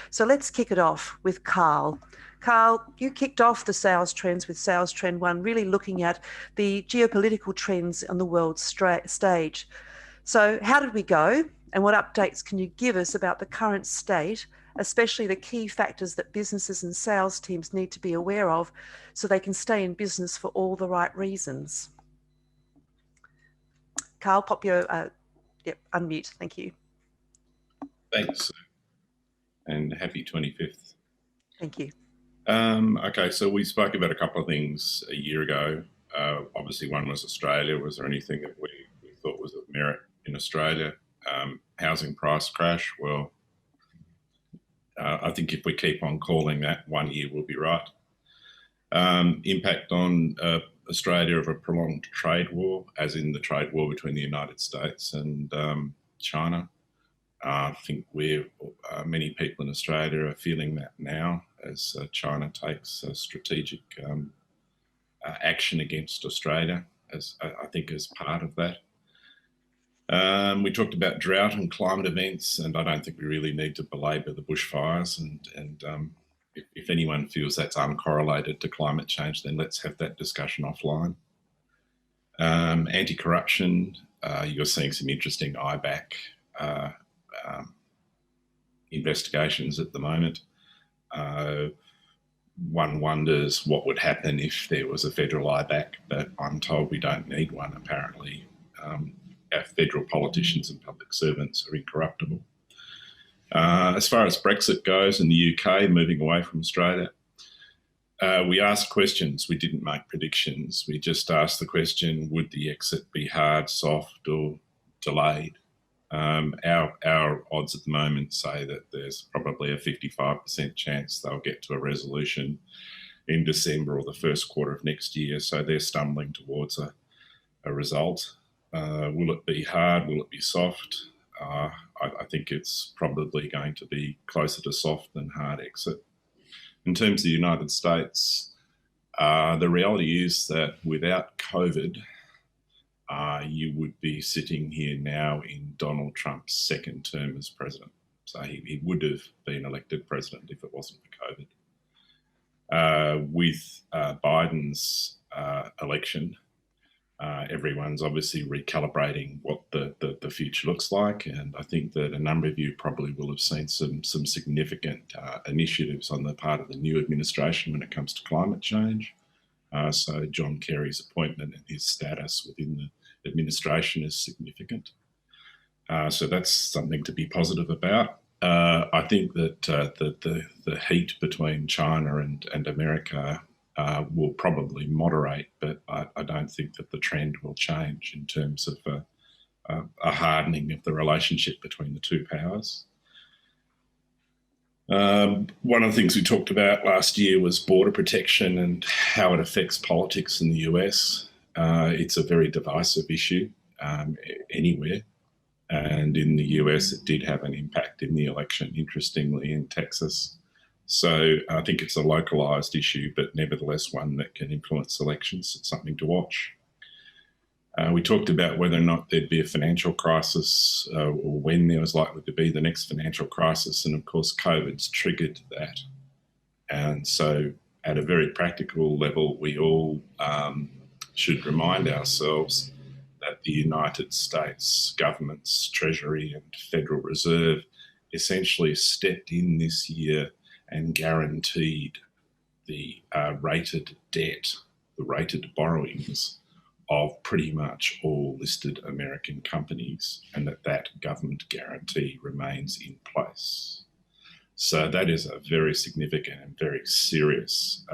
So let's kick it off with Karl. Karl, you kicked off the sales trends with Sales Trend 1, really looking at the geopolitical trends on the world stage. So how did we go? And what updates can you give us about the current state, especially the key factors that businesses and sales teams need to be aware of so they can stay in business for all the right reasons? Karl, pop your, unmute. Thank you. Thanks. And happy 25th. Thank you. Okay, so we spoke about a couple of things a year ago. Obviously, one was Australia. Was there anything that we thought was of merit in Australia? Housing price crash. Well, I think if we keep on calling that, 1 year will be right. Impact on Australia of a prolonged trade war, as in the trade war between the United States and China. I think many people in Australia are feeling that now as China takes strategic action against Australia, as I think as part of that. We talked about drought and climate events, and I don't think we really need to belabour the bushfires. And if anyone feels that's uncorrelated to climate change, then let's have that discussion offline. Anti-corruption, you're seeing some interesting IBAC investigations at the moment. One wonders what would happen if there was a federal IBAC, but I'm told we don't need one, apparently. Our federal politicians and public servants are incorruptible. As far as Brexit goes in the UK, moving away from Australia, we asked questions. We didn't make predictions. We just asked the question, would the exit be hard, soft or delayed? Our odds at the moment say that there's probably a 55% chance they'll get to a resolution in December or the first quarter of next year. So they're stumbling towards a result. Will it be hard? Will it be soft? I think it's probably going to be closer to soft than hard exit. In terms of the United States, the reality is that without COVID, you would be sitting here now in Donald Trump's second term as president. So he would have been elected president if it wasn't for COVID. With Biden's election, everyone's obviously recalibrating what the future looks like. And I think that a number of you probably will have seen some significant initiatives on the part of the new administration when it comes to climate change. So John Kerry's appointment and his status within the administration is significant. So that's something to be positive about. I think that the heat between China and America will probably moderate, but I don't think that the trend will change in terms of a hardening of the relationship between the two powers. One of the things we talked about last year was border protection and how it affects politics in the US. It's a very divisive issue anywhere. And in the US, it did have an impact in the election, interestingly, in Texas. So I think it's a localised issue, but nevertheless one that can influence elections. It's something to watch. We talked about whether or not there'd be a financial crisis or when there was likely to be the next financial crisis. And of course, COVID's triggered that. And so at a very practical level, we all should remind ourselves that the United States government's Treasury and Federal Reserve essentially stepped in this year and guaranteed the rated debt, the rated borrowings of pretty much all listed American companies, and that government guarantee remains in place. So that is a very significant and very serious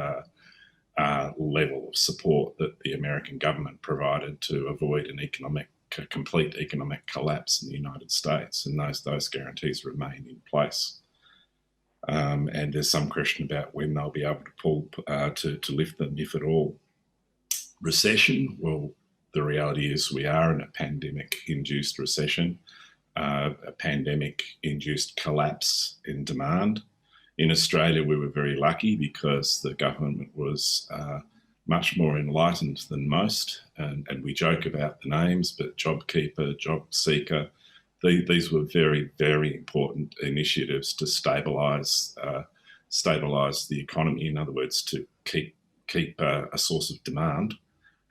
level of support that the American government provided to avoid a complete economic collapse in the United States, and those guarantees remain in place. And there's some question about when they'll be able to pull to lift them, if at all. Recession, well, the reality is we are in a pandemic-induced recession, a pandemic-induced collapse in demand. In Australia, we were very lucky because the government was much more enlightened than most, and we joke about the names, but JobKeeper, JobSeeker, these were very, very important initiatives to stabilise the economy. In other words, to keep a source of demand,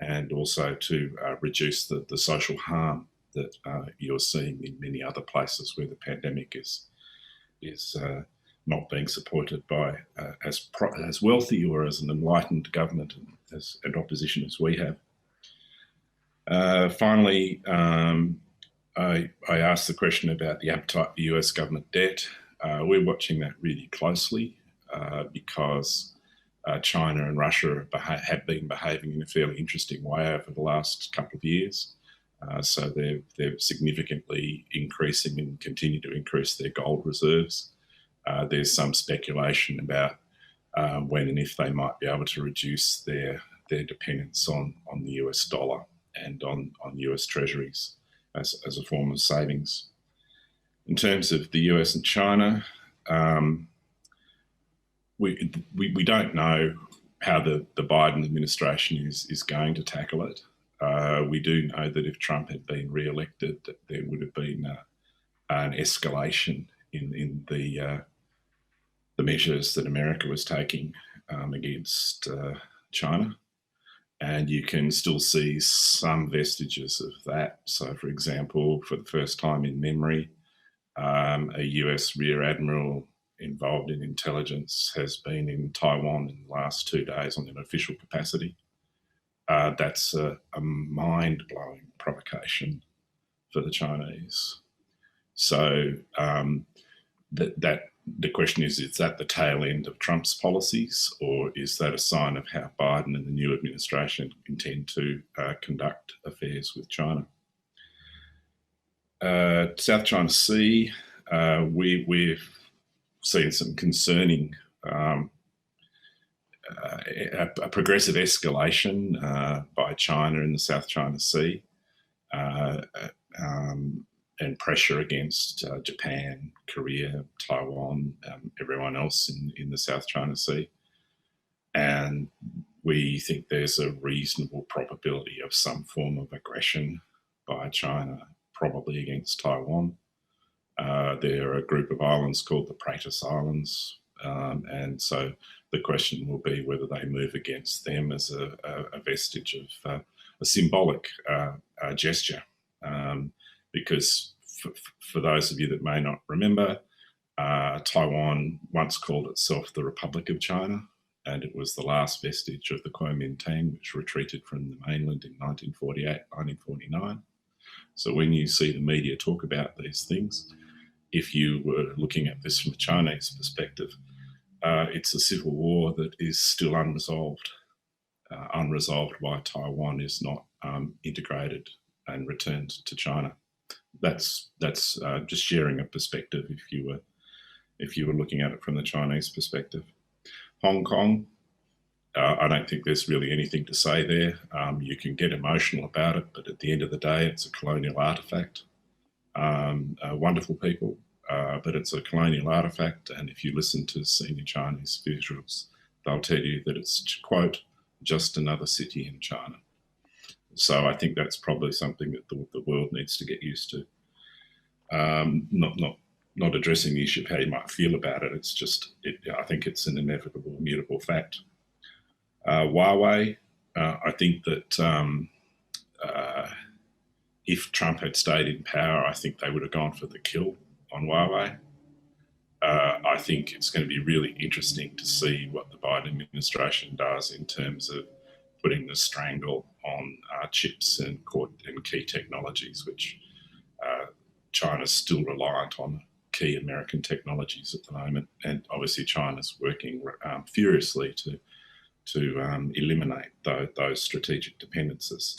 and also to reduce the social harm that you're seeing in many other places where the pandemic is not being supported by as wealthy or as an enlightened government and opposition as we have. Finally, I asked the question about the appetite for US government debt. We're watching that really closely because China and Russia have been behaving in a fairly interesting way over the last couple of years. So they're significantly increasing and continue to increase their gold reserves. There's some speculation about when and if they might be able to reduce their dependence on the US dollar and on US treasuries as a form of savings. In terms of the US and China, we don't know how the Biden administration is going to tackle it. We do know that if Trump had been re-elected, that there would have been an escalation in the measures that America was taking against China. And you can still see some vestiges of that. So, for example, for the first time in memory, a US Rear Admiral involved in intelligence has been in Taiwan in the last 2 days on an official capacity. That's a mind-blowing provocation for the Chinese. So the question is that the tail end of Trump's policies, or is that a sign of how Biden and the new administration intend to conduct affairs with China? South China Sea, we've seen some concerning a progressive escalation by China in the South China Sea and pressure against Japan, Korea, Taiwan, everyone else in the South China Sea. And we think there's a reasonable probability of some form of aggression by China, probably against Taiwan. There are a group of islands called the Pratas Islands, and so the question will be whether they move against them as a vestige of a symbolic gesture. Because for those of you that may not remember, Taiwan once called itself the Republic of China, and it was the last vestige of the Kuomintang, which retreated from the mainland in 1948, 1949. So when you see the media talk about these things, if you were looking at this from a Chinese perspective, it's a civil war that is still unresolved. Unresolved why Taiwan is not integrated and returned to China. That's just sharing a perspective if you were looking at it from the Chinese perspective. Hong Kong, I don't think there's really anything to say there. You can get emotional about it, but at the end of the day, it's a colonial artifact. Wonderful people, but it's a colonial artifact. And if you listen to senior Chinese officials, they'll tell you that it's, quote, just another city in China. So I think that's probably something that the world needs to get used to. Not addressing the issue of how you might feel about it. It's just, I think it's an inevitable, immutable fact. Huawei, I think that if Trump had stayed in power, I think they would have gone for the kill on Huawei. I think it's going to be really interesting to see what the Biden administration does in terms of putting the strangle on chips and key technologies, which China's still reliant on key American technologies at the moment. And obviously China's working furiously to eliminate those strategic dependencies.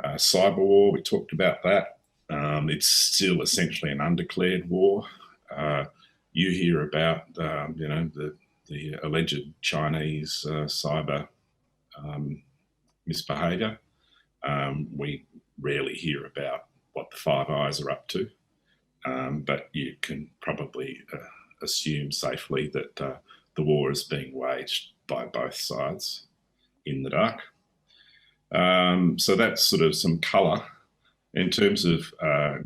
Cyber war, we talked about that. It's still essentially an undeclared war. You hear about the alleged Chinese cyber misbehaviour. We rarely hear about what the Five Eyes are up to, but you can probably assume safely that the war is being waged by both sides in the dark. So that's sort of some colour. In terms of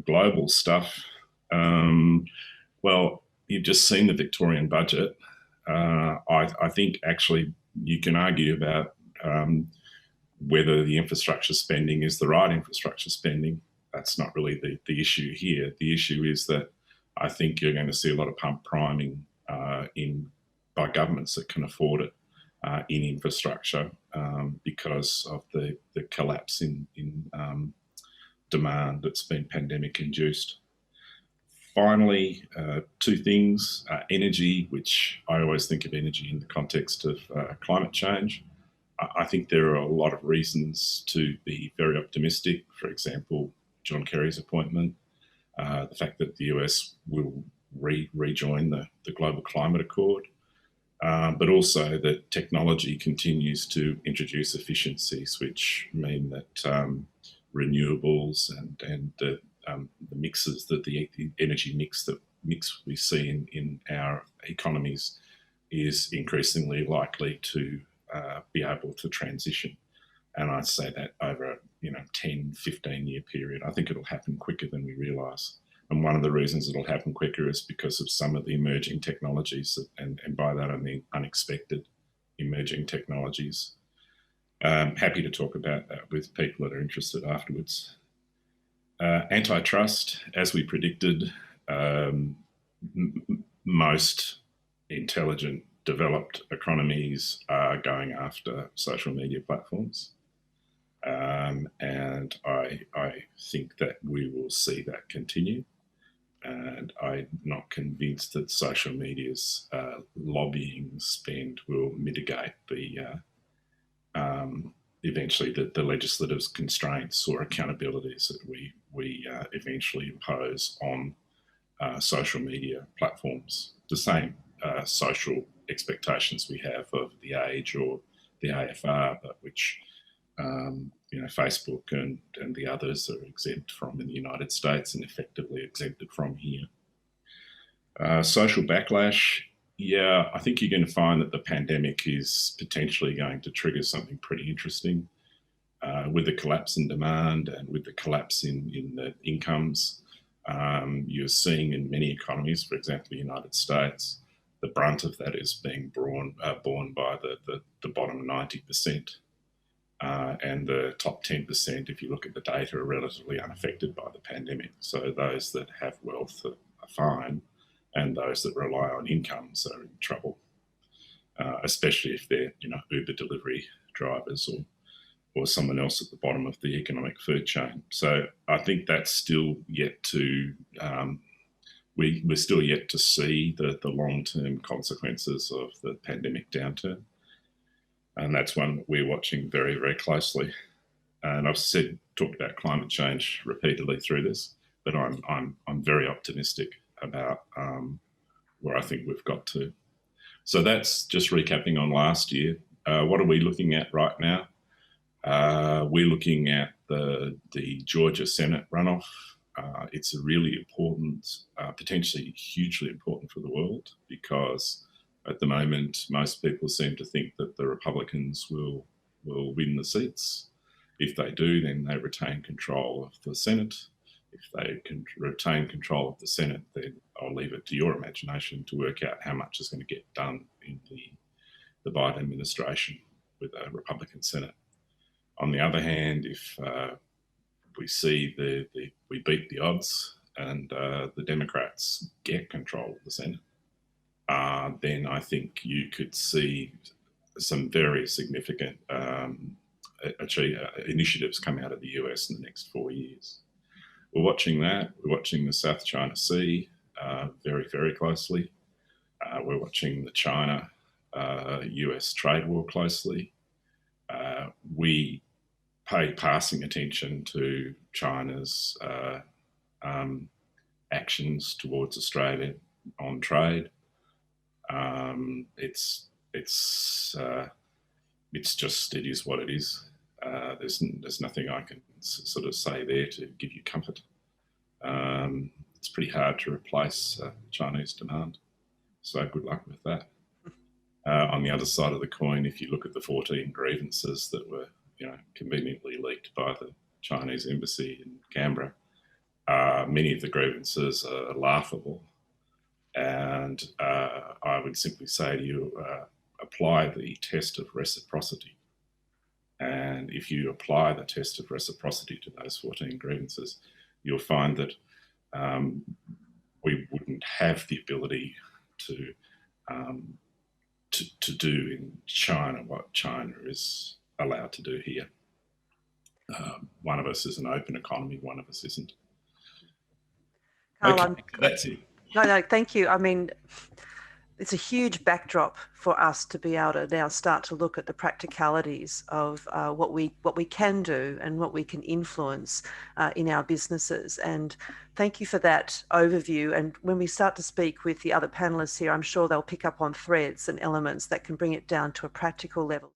global stuff, well, you've just seen the Victorian budget. I think actually you can argue about whether the infrastructure spending is the right infrastructure spending. That's not really the issue here. The issue is that I think you're going to see a lot of pump priming by governments that can afford it in infrastructure because of the collapse in demand that's been pandemic induced. Finally, two things, energy, which I always think of energy in the context of climate change. I think there are a lot of reasons to be very optimistic. For example, John Kerry's appointment, the fact that the US will rejoin the Global Climate Accord, but also that technology continues to introduce efficiencies, which mean that renewables and the mixes, that the energy mix we see in our economies is increasingly likely to be able to transition. And I'd say that over a 10, 15-year period. I think it'll happen quicker than we realise. And one of the reasons it'll happen quicker is because of some of the emerging technologies, and by that I mean unexpected emerging technologies. Happy to talk about that with people that are interested afterwards. Antitrust, as we predicted, most intelligent, developed economies are going after social media platforms. And I think that we will see that continue. And I'm not convinced that social media's lobbying spend will mitigate eventually the legislative constraints or accountabilities that we eventually impose on social media platforms. The same social expectations we have of the Age or the AFR, but which Facebook and the others are exempt from in the United States and effectively exempted from here. Social backlash, yeah, I think you're going to find that the pandemic is potentially going to trigger something pretty interesting with the collapse in demand and with the collapse in the incomes. You're seeing in many economies, for example, the United States, the brunt of that is being borne by the bottom 90%. And the top 10%, if you look at the data, are relatively unaffected by the pandemic. So those that have wealth are fine, and those that rely on incomes are in trouble, especially if they're Uber delivery drivers or someone else at the bottom of the economic food chain. So I think that's still yet to we're still yet to see the long-term consequences of the pandemic downturn. And that's one that we're watching very, very closely. And I've talked about climate change repeatedly through this, but I'm very optimistic about where I think we've got to. So that's just recapping on last year. What are we looking at right now? We're looking at the Georgia Senate runoff. It's a really important, potentially hugely important for the world, because at the moment, most people seem to think that the Republicans will win the seats. If they do, then they retain control of the Senate. If they can retain control of the Senate, then I'll leave it to your imagination to work out how much is going to get done in the Biden administration with a Republican Senate. On the other hand, if we see we beat the odds and the Democrats get control of the Senate, then I think you could see some very significant initiatives come out of the US in the next 4 years. We're watching that. We're watching the South China Sea very, very closely. We're watching the China-US trade war closely. We pay passing attention to China's actions towards Australia on trade. It is what it is. There's nothing I can sort of say there to give you comfort. It's pretty hard to replace Chinese demand. So good luck with that. On the other side of the coin, if you look at the 14 grievances that were conveniently leaked by the Chinese embassy in Canberra, many of the grievances are laughable. And I would simply say to you, apply the test of reciprocity. And if you apply the test of reciprocity to those 14 grievances, you'll find that we wouldn't have the ability to do in China what China is allowed to do here. One of us is an open economy, one of us isn't. Karl, Okay, that's it. No, thank you. I mean, it's a huge backdrop for us to be able to now start to look at the practicalities of what we can do and what we can influence in our businesses. And thank you for that overview. And when we start to speak with the other panelists here, I'm sure they'll pick up on threads and elements that can bring it down to a practical level.